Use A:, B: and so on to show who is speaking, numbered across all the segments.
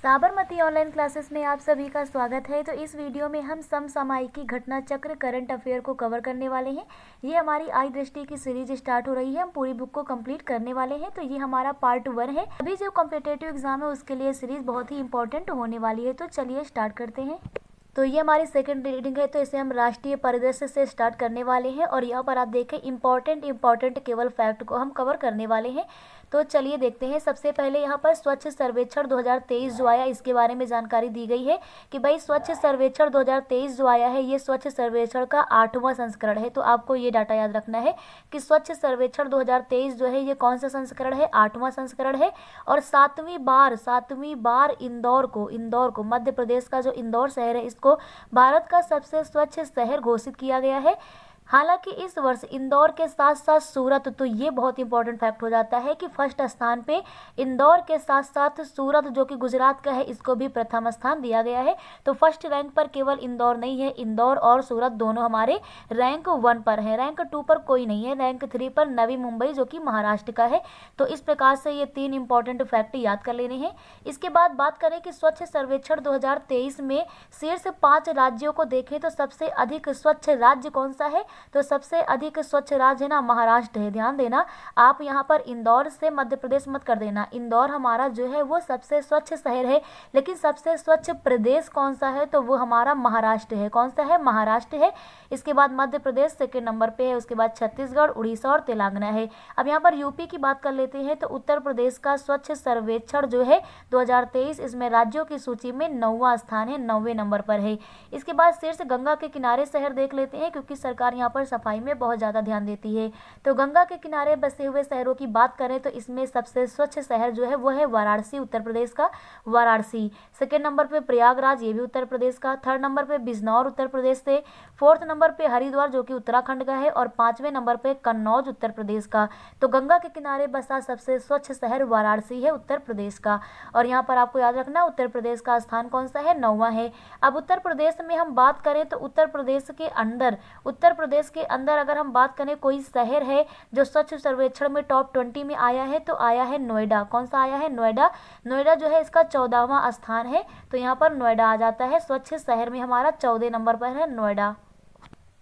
A: Sabarmati online classes में आप सभी का स्वागत है। तो इस वीडियो में हम समसामयिकी घटना चक्र करंट अफेयर को कवर करने वाले हैं। ये हमारी आई दृष्टि की सीरीज स्टार्ट हो रही है। हम पूरी बुक को कंप्लीट करने वाले हैं। तो ये हमारा पार्ट 1 है। अभी जो कॉम्पिटिटिव एग्जाम है उसके लिए सीरीज बहुत ही इंपॉर्टेंट होने वाली है। तो चलिए स्टार्ट करते हैं। तो ये हमारी सेकंड रीडिंग है। तो इसे हम राष्ट्रीय परिदृश्य से स्टार्ट करने वाले हैं और यहाँ पर आप देखें इंपॉर्टेंट केवल फैक्ट को हम कवर करने वाले हैं। तो चलिए देखते हैं। सबसे पहले यहाँ पर स्वच्छ सर्वेक्षण 2023 जो आया, इसके बारे में जानकारी दी गई है कि भाई स्वच्छ सर्वेक्षण 2023 जो आया है ये स्वच्छ सर्वेक्षण का 8वां संस्करण है। तो आपको ये डाटा याद रखना है कि स्वच्छ सर्वेक्षण 2023 जो है ये कौन सा संस्करण है, 8वां संस्करण है। और सातवीं बार इंदौर को मध्य प्रदेश का जो इंदौर शहर है इसको भारत का सबसे स्वच्छ शहर घोषित किया गया है। हालांकि इस वर्ष इंदौर के साथ साथ सूरत, तो ये बहुत इंपॉर्टेंट फैक्ट हो जाता है कि फर्स्ट स्थान पे इंदौर के साथ साथ सूरत जो कि गुजरात का है इसको भी प्रथम स्थान दिया गया है। तो फर्स्ट रैंक पर केवल इंदौर नहीं है, इंदौर और सूरत दोनों हमारे रैंक 1 पर है। रैंक 2 पर कोई नहीं है। रैंक 3 पर नवी मुंबई जो कि महाराष्ट्र का है। तो इस प्रकार से ये 3 इंपॉर्टेंट फैक्ट याद कर लेने हैं। इसके बाद बात करें कि स्वच्छ सर्वेक्षण 2023 में शीर्ष 5 राज्यों को देखें तो सबसे अधिक स्वच्छ राज्य कौन सा है, तो सबसे अधिक स्वच्छ राज्य है ना महाराष्ट्र है। ध्यान देना, आप यहाँ पर इंदौर से मध्य प्रदेश मत कर देना। इंदौर हमारा जो है वो सबसे स्वच्छ शहर है, लेकिन सबसे स्वच्छ प्रदेश कौन सा है, तो वो हमारा महाराष्ट्र है। कौन सा है, महाराष्ट्र है। इसके बाद मध्य प्रदेश सेकेंड नंबर पे है। उसके बाद छत्तीसगढ़, उड़ीसा और तेलंगाना है। अब यहाँ पर यूपी की बात कर लेते हैं। तो उत्तर प्रदेश का स्वच्छ सर्वेक्षण जो है 2023 इसमें राज्यों की सूची में 9वां स्थान है, 9वें नंबर पर है। इसके बाद शीर्ष गंगा के किनारे शहर देख लेते हैं, क्योंकि सरकार यहाँ पर सफाई में बहुत ज़्यादा ध्यान देती है। तो गंगा के किनारे बसे हुए शहरों की बात करें तो इसमें सबसे स्वच्छ शहर जो है वो है वाराणसी, उत्तर प्रदेश का वाराणसी। सेकेंड नंबर पे प्रयागराज, ये भी उत्तर प्रदेश का। थर्ड नंबर पे बिजनौर उत्तर प्रदेश से। फोर्थ नंबर पे हरिद्वार जो कि उत्तराखंड का है। और 5वें नंबर पे कन्नौज उत्तर प्रदेश का। तो गंगा के किनारे बसा सबसे स्वच्छ शहर वाराणसी है उत्तर प्रदेश का। और यहाँ पर आपको याद रखना उत्तर प्रदेश का स्थान कौन सा है, 9वां है। अब उत्तर प्रदेश में हम बात करें तो उत्तर प्रदेश के अंदर अगर हम बात करें कोई शहर है जो स्वच्छ सर्वेक्षण में टॉप 20 में आया है, तो आया है नोएडा। कौन सा आया है, नोएडा। नोएडा जो है इसका 14वां स्थान है। तो यहाँ पर नोएडा आ जाता है स्वच्छ शहर में, हमारा 14 नंबर पर है नोएडा।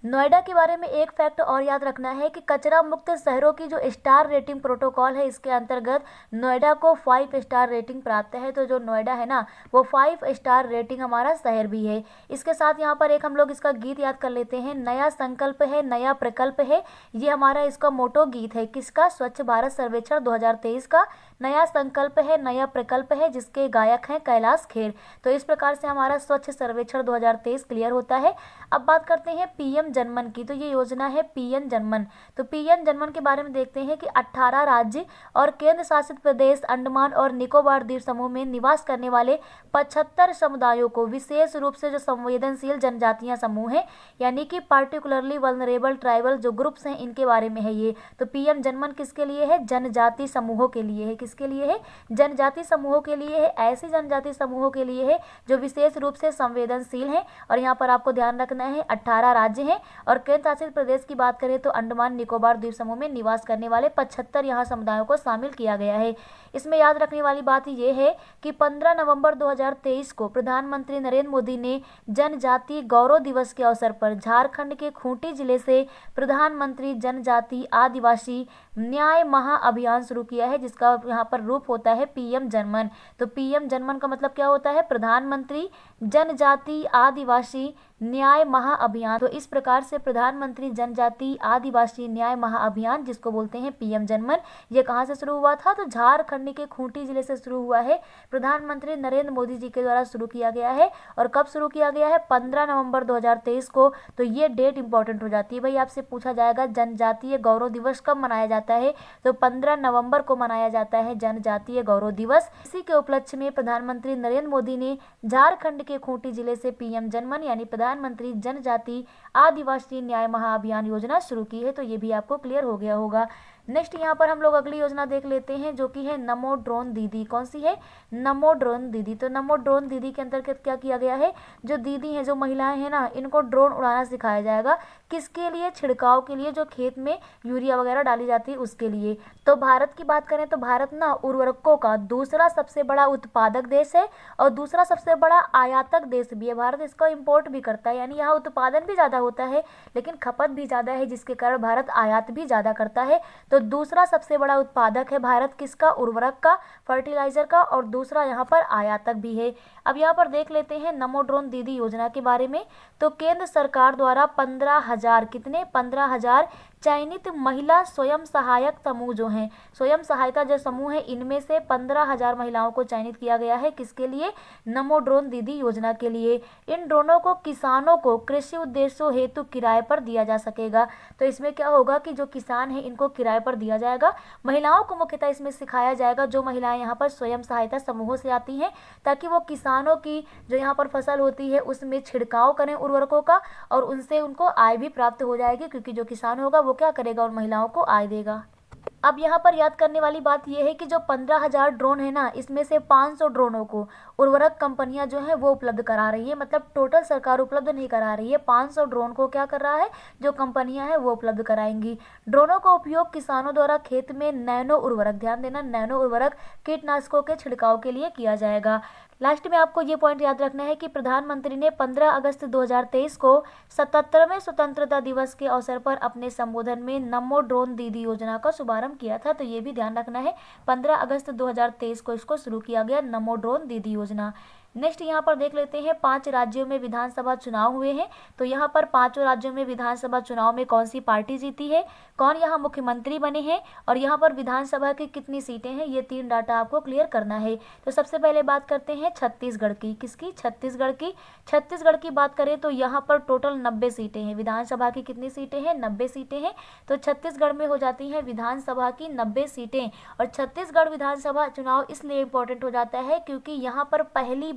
A: नोएडा के बारे में एक फैक्ट और याद रखना है कि कचरा मुक्त शहरों की जो स्टार रेटिंग प्रोटोकॉल है इसके अंतर्गत नोएडा को 5 स्टार रेटिंग प्राप्त है। तो जो नोएडा है ना वो 5 स्टार रेटिंग हमारा शहर भी है। इसके साथ यहाँ पर एक हम लोग इसका गीत याद कर लेते हैं। नया संकल्प है, नया प्रकल्प है, ये हमारा इसका मोटो गीत है। किसका, स्वच्छ भारत सर्वेक्षण 2023 का। नया संकल्प है, नया प्रकल्प है, जिसके गायक हैं कैलाश खेर। तो इस प्रकार से हमारा स्वच्छ सर्वेक्षण 2023 क्लियर होता है। अब बात करते हैं पीएम जनमन की। तो ये योजना है पीएम जनमन। तो पीएम जनमन के बारे में देखते हैं कि 18 राज्य और केंद्र शासित प्रदेश अंडमान और निकोबार द्वीप समूह में निवास करने वाले 75 समुदायों को, विशेष रूप से जो संवेदनशील जनजातियां समूह हैं, यानी कि पार्टिकुलरली वल्नरेबल ट्राइबल जो ग्रुप्स हैं, इनके बारे में है ये। तो पीएम जनमन किसके लिए है, जनजाति समूहों के लिए है। किसके लिए है, जनजाति समूहों के लिए है। ऐसी जनजाति समूहों के लिए है जो विशेष रूप से संवेदनशील हैं। और यहाँ पर आपको ध्यान रखना है 18 राज्य हैं और केंद्र शासित प्रदेश की बात करें तो अंडमान निकोबार द्वीप समूह में निवास करने वाले 75 यहाँ समुदायों को शामिल किया गया है। इसमें याद रखने वाली बात ये है कि 15 नवंबर 2023 को प्रधानमंत्री नरेंद्र मोदी ने जनजाति गौरव दिवस के अवसर पर झारखंड के खूंटी जिले से प्रधानमंत्री जनजाति आदिवासी न्याय महाअभियान शुरू किया है, जिसका यहाँ पर रूप होता है पीएम जनमन। तो पीएम जनमन का मतलब क्या होता है, प्रधानमंत्री जनजाति आदिवासी न्याय महाअभियान। तो इस प्रकार से प्रधानमंत्री जनजाति आदिवासी न्याय महाअभियान, जिसको बोलते हैं पीएम जनमन, ये कहाँ से शुरू हुआ था, तो झारखंड के खूंटी जिले से शुरू हुआ है। प्रधानमंत्री नरेंद्र मोदी जी के द्वारा शुरू किया गया है। और कब शुरू किया गया है, 15 नवंबर 2023 को। तो ये डेट इंपॉर्टेंट हो जाती है भाई, आपसे पूछा जाएगा जनजातीय गौरव दिवस कब मनाया जाता है, तो 15 नवंबर को मनाया जाता है जनजातीय गौरव दिवस। इसी के उपलक्ष्य में प्रधानमंत्री नरेंद्र मोदी ने झारखंड के खूंटी जिले से पीएम जनमन यानी प्रधानमंत्री जनजाति आदिवासी न्याय महाअभियान योजना शुरू की है। तो ये भी आपको क्लियर हो गया होगा। नेक्स्ट यहाँ पर हम लोग अगली योजना देख लेते हैं जो कि है नमो ड्रोन दीदी। कौन सी है? नमो ड्रोन दीदी। तो नमो ड्रोन दीदी के अंतर्गत क्या किया गया है, जो दीदी हैं, जो महिलाएं हैं ना, इनको ड्रोन उड़ाना सिखाया जाएगा। किसके लिए? छिड़काव के लिए, जो खेत में यूरिया वगैरह डाली जाती है उसके लिए। तो भारत की बात करें तो भारत ना उर्वरकों का दूसरा सबसे बड़ा उत्पादक देश है और दूसरा सबसे बड़ा आयातक देश भी है। भारत इसको इम्पोर्ट भी करता है, यानी यहाँ उत्पादन भी ज़्यादा होता है लेकिन खपत भी ज़्यादा है, जिसके कारण भारत आयात भी ज़्यादा करता है। तो दूसरा सबसे बड़ा उत्पादक है भारत किसका? उर्वरक का, फर्टिलाइजर का, और दूसरा यहाँ पर आयातक भी है। अब यहाँ पर देख लेते हैं नमो ड्रोन दीदी योजना के बारे में। तो केंद्र सरकार द्वारा 15,000 कितने? 15,000 चयनित महिला स्वयं सहायक समूह जो हैं, स्वयं सहायता जो समूह है, इनमें से 15,000 महिलाओं को चयनित किया गया है। किसके लिए? नमो ड्रोन दीदी योजना के लिए। इन ड्रोनों को किसानों को कृषि उद्देश्यों हेतु किराए पर दिया जा सकेगा। तो इसमें क्या होगा कि जो किसान है इनको किराए पर दिया जाएगा। महिलाओं को मुख्यतः इसमें सिखाया जाएगा, जो महिलाएं यहाँ पर स्वयं सहायता समूहों से आती हैं, ताकि वो किसानों की जो यहाँ पर फसल होती है उसमें छिड़काव करें उर्वरकों का, और उनसे उनको आय भी प्राप्त हो जाएगी, क्योंकि जो किसान होगा वो क्या करेगा? उन महिलाओं को आय देगा। अब यहाँ पर याद करने वाली बात यह है कि जो 15,000 ड्रोन है ना, इसमें से 500 ड्रोनों को उर्वरक कंपनियां जो है वो उपलब्ध करा रही है। मतलब टोटल सरकार उपलब्ध नहीं करा रही है, 500 ड्रोन को क्या कर रहा है? जो कंपनियां हैं वो उपलब्ध कराएंगी। ड्रोनों का उपयोग किसानों द्वारा खेत में नैनो उर्वरक, ध्यान देना, नैनो उर्वरक कीटनाशकों के छिड़काव के लिए किया जाएगा। लास्ट में आपको ये पॉइंट याद रखना है कि प्रधानमंत्री ने 15 अगस्त 2023 को 77वें स्वतंत्रता दिवस के अवसर पर अपने संबोधन में नमो ड्रोन दीदी योजना का शुभारंभ किया था। तो ये भी ध्यान रखना है, 15 अगस्त 2023 को इसको शुरू किया गया, नमो ड्रोन दीदी योजना। नेक्स्ट यहाँ पर देख लेते हैं 5 राज्यों में विधानसभा चुनाव हुए हैं। तो यहाँ पर 5 राज्यों में विधानसभा चुनाव में कौन सी पार्टी जीती है, कौन यहाँ मुख्यमंत्री बने हैं, और यहाँ पर विधानसभा की कितनी सीटें हैं, ये 3 डाटा आपको क्लियर करना है। तो सबसे पहले बात करते हैं छत्तीसगढ़ की। किसकी? छत्तीसगढ़ की। छत्तीसगढ़ की बात करें तो यहाँ पर टोटल 90 सीटें हैं। विधानसभा की कितनी सीटें हैं? 90 सीटें हैं। तो छत्तीसगढ़ में हो जाती हैं विधानसभा की 90 सीटें। और छत्तीसगढ़ विधानसभा चुनाव इसलिए इम्पोर्टेंट हो जाता है क्योंकि यहाँ पर पहली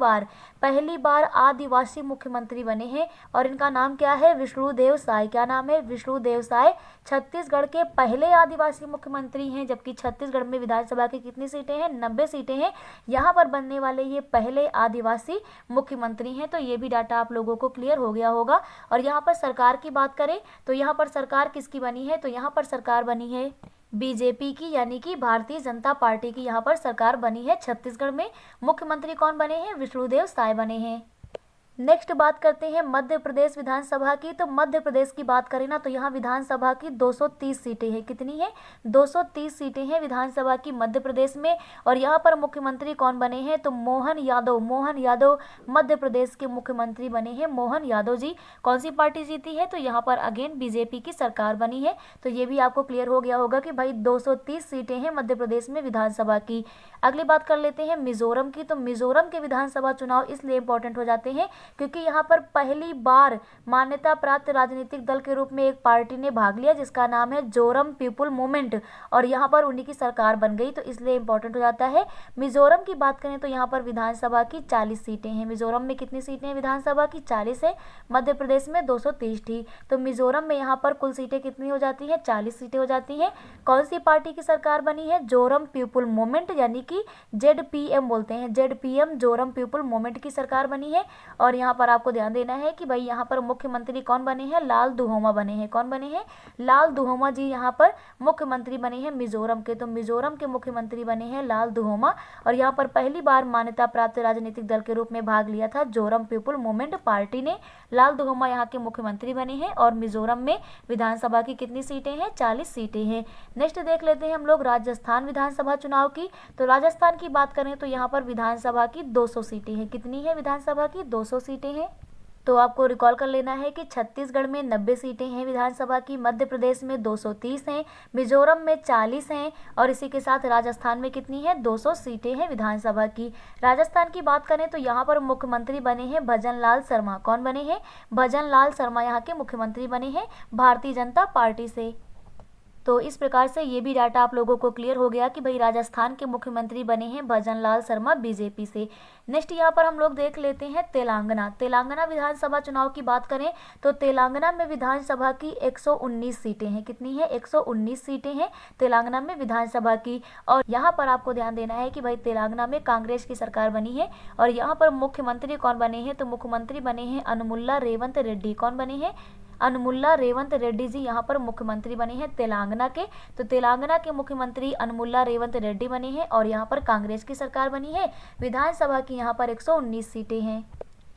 A: बार आदिवासी मुख्यमंत्री बने हैं, और इनका नाम क्या है? विष्णुदेव साय। क्या नाम है? विष्णुदेव साय छत्तीसगढ़ के पहले आदिवासी मुख्यमंत्री हैं। जबकि छत्तीसगढ़ में विधानसभा की कितनी सीटें हैं? 90 सीटें हैं। यहाँ पर बनने वाले ये पहले आदिवासी मुख्यमंत्री हैं। तो ये भी डाटा आप लोगों को क्लियर हो गया होगा। और यहाँ पर सरकार की बात करें तो यहाँ पर सरकार किसकी बनी है? तो यहाँ पर सरकार बनी है बीजेपी की, यानी कि भारतीय जनता पार्टी की यहाँ पर सरकार बनी है छत्तीसगढ़ में। मुख्यमंत्री कौन बने हैं? विष्णुदेव साय बने हैं। नेक्स्ट बात करते हैं मध्य प्रदेश विधानसभा की। तो मध्य प्रदेश की बात करें ना, तो यहाँ विधानसभा की 230 सीटें हैं। कितनी है? 230 सीटें हैं विधानसभा की मध्य प्रदेश में। और यहाँ पर मुख्यमंत्री कौन बने हैं? तो मोहन यादव मध्य प्रदेश के मुख्यमंत्री बने हैं, मोहन यादव जी। कौन सी पार्टी जीती है? तो यहाँ पर अगेन बीजेपी की सरकार बनी है। तो ये भी आपको क्लियर हो गया होगा कि भाई 230 सीटें हैं मध्य प्रदेश में विधानसभा की। अगली बात कर लेते हैं मिजोरम की। तो मिजोरम के विधानसभा चुनाव इसलिए इंपॉर्टेंट हो जाते हैं क्योंकि यहाँ पर पहली बार मान्यता प्राप्त राजनीतिक दल के रूप में एक पार्टी ने भाग लिया, जिसका नाम है जोरम पीपुल मूवमेंट, और यहाँ पर उन्हीं की सरकार बन गई। तो इसलिए इंपॉर्टेंट हो जाता है। मिजोरम की बात करें तो यहाँ पर विधानसभा की 40 सीटें हैं। मिजोरम में कितनी सीटें हैं? विधानसभा की 40 है। मध्य प्रदेश में 230 थी। तो मिजोरम में यहाँ पर कुल सीटें कितनी हो जाती है? 40 सीटें हो जाती हैं। कौन सी पार्टी की सरकार बनी है? जोरम पीपुल मूवमेंट, यानी कि ZPM बोलते हैं, ZPM जोरम पीपुल मूवमेंट की सरकार बनी है। और यहाँ पर आपको ध्यान देना है कि भाई यहाँ पर मुख्यमंत्री कौन बने हैं? लाल दुहोमा बने हैं। कौन बने हैं? लाल दुहोमा जी यहाँ पर मुख्यमंत्री बने हैं मिजोरम के। तो मिजोरम के मुख्यमंत्री बने हैं लाल दुहोमा। और यहाँ पर पहली बार मान्यता प्राप्त राजनीतिक दल के रूप में भाग लिया था जोरम पीपुल मूवमेंट पार्टी ने। लाल दुहोमा यहाँ के मुख्यमंत्री बने हैं। और मिजोरम में विधानसभा की कितनी सीटें हैं? 40 सीटें हैं। नेक्स्ट देख लेते हैं हम लोग राजस्थान विधानसभा चुनाव की। तो राजस्थान की बात करें तो यहाँ पर विधानसभा की 200 सीटें हैं। कितनी है? विधानसभा की 200 सीटें हैं। तो आपको रिकॉल कर लेना है कि छत्तीसगढ़ में 90 सीटें हैं विधानसभा की, मध्य प्रदेश में 230 हैं, मिजोरम में 40 हैं, और इसी के साथ राजस्थान में कितनी है? 200 सीटें हैं विधानसभा की। राजस्थान की बात करें तो यहाँ पर मुख्यमंत्री बने हैं भजन लाल शर्मा। कौन बने हैं? भजन लाल शर्मा यहाँ के मुख्यमंत्री बने हैं भारतीय जनता पार्टी से। तो इस प्रकार से ये भी डाटा आप लोगों को क्लियर हो गया कि भाई राजस्थान के मुख्यमंत्री बने हैं भजन लाल शर्मा बीजेपी से। नेक्स्ट यहाँ पर हम लोग देख लेते हैं तेलंगाना। तेलंगाना विधानसभा चुनाव की बात करें तो तेलंगाना में विधानसभा की 119 सीटें हैं। कितनी है? 119 सीटें हैं तेलंगाना में विधानसभा की। और यहाँ पर आपको ध्यान देना है कि भाई तेलंगाना में कांग्रेस की सरकार बनी है और यहाँ पर मुख्यमंत्री कौन बने हैं? तो मुख्यमंत्री बने हैं अनुमुल्ला रेवंत रेड्डी। कौन बने हैं? अनुमुल्ला रेवंत रेड्डी जी यहाँ पर मुख्यमंत्री बने हैं तेलंगाना के। तो तेलंगाना के मुख्यमंत्री अनुमुल्ला रेवंत रेड्डी बने हैं और यहाँ पर कांग्रेस की सरकार बनी है। विधानसभा की यहाँ पर 119 सीटें हैं।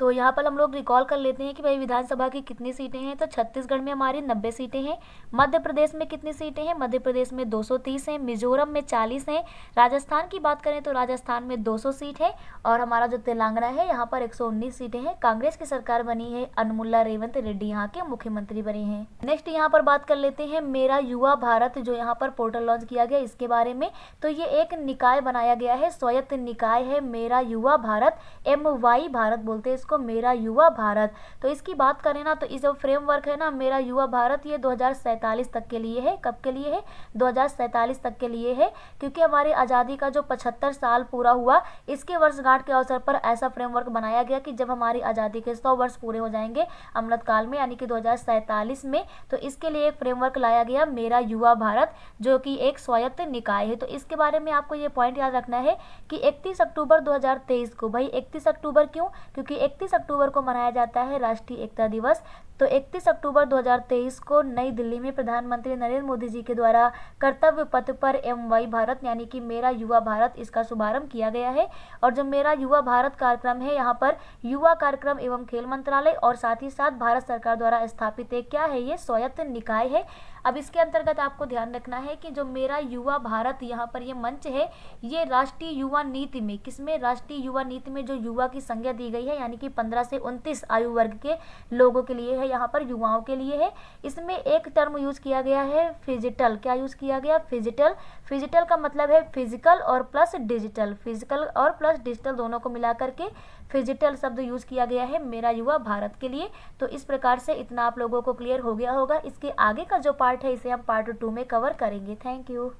A: तो यहाँ पर हम लोग रिकॉल कर लेते हैं कि भाई विधानसभा की कितनी सीटें हैं। तो छत्तीसगढ़ में हमारी 90 सीटें हैं। मध्य प्रदेश में कितनी सीटें हैं? मध्य प्रदेश में 230 हैं। मिजोरम में 40 हैं। राजस्थान की बात करें तो राजस्थान में 200 सीट है और हमारा जो तेलंगाना है यहाँ पर 119 सीटें हैं। कांग्रेस की सरकार बनी है, अनुमुल्ला रेवंत रेड्डी यहाँ के मुख्यमंत्री बने हैं। नेक्स्ट यहाँ पर बात कर लेते हैं मेरा युवा भारत, जो यहाँ पर पोर्टल लॉन्च किया गया इसके बारे में। तो ये एक निकाय बनाया गया है, स्वायत्त निकाय है मेरा युवा भारत, MY भारत बोलते हैं इसको, मेरा युवा भारत। तो इसकी बात करें ना तो इस जो फ्रेमवर्क है ना मेरा युवा भारत, ये 2047 तक के लिए है। कब के लिए है? 2047 तक के लिए है, क्योंकि हमारी आज़ादी का जो 75 साल पूरा हुआ इसके वर्षगांठ के अवसर पर ऐसा फ्रेमवर्क बनाया गया कि जब हमारी आज़ादी के 100 वर्ष पूरे हो जाएंगे अमृतकाल में, यानी कि 2047 में, तो इसके लिए एक फ्रेमवर्क लाया गया मेरा युवा भारत, जो कि एक स्वायत्त निकाय है। तो इसके बारे में आपको ये पॉइंट याद रखना है कि 31 अक्टूबर 2023 को, भाई 31 अक्टूबर क्यों? क्योंकि 31 अक्टूबर को मनाया जाता है राष्ट्रीय एकता दिवस। तो 31 अक्टूबर 2023 को नई दिल्ली में प्रधानमंत्री नरेंद्र मोदी जी के द्वारा कर्तव्य पथ पर MY भारत यानी कि मेरा युवा भारत, इसका शुभारंभ किया गया है। और जो मेरा युवा भारत कार्यक्रम है यहाँ पर युवा कार्यक्रम एवं खेल मंत्रालय और साथ ही साथ भारत सरकार द्वारा स्थापित एक क्या है? ये स्वायत्त निकाय है। अब इसके अंतर्गत आपको ध्यान रखना है कि जो मेरा युवा भारत यहाँ पर ये मंच है, ये राष्ट्रीय युवा नीति में, किसमें? राष्ट्रीय युवा नीति में जो युवा की संज्ञा दी गई है यानी कि 15 से 29 आयु वर्ग के लोगों के लिए है, यहाँ पर युवाओं के लिए है। इसमें एक टर्म यूज किया गया है फिजिटल। क्या यूज किया गया? फिजिटल। फिजिटल का मतलब है फिजिकल और प्लस डिजिटल, फिजिकल और प्लस डिजिटल दोनों को मिला करके फिजिटल शब्द यूज किया गया है मेरा युवा भारत के लिए। तो इस प्रकार से इतना आप लोगों को क्लियर हो गया होगा। इसके आगे का जो पार्ट है इसे हम पार्ट 2 में कवर करेंगे। Thank you.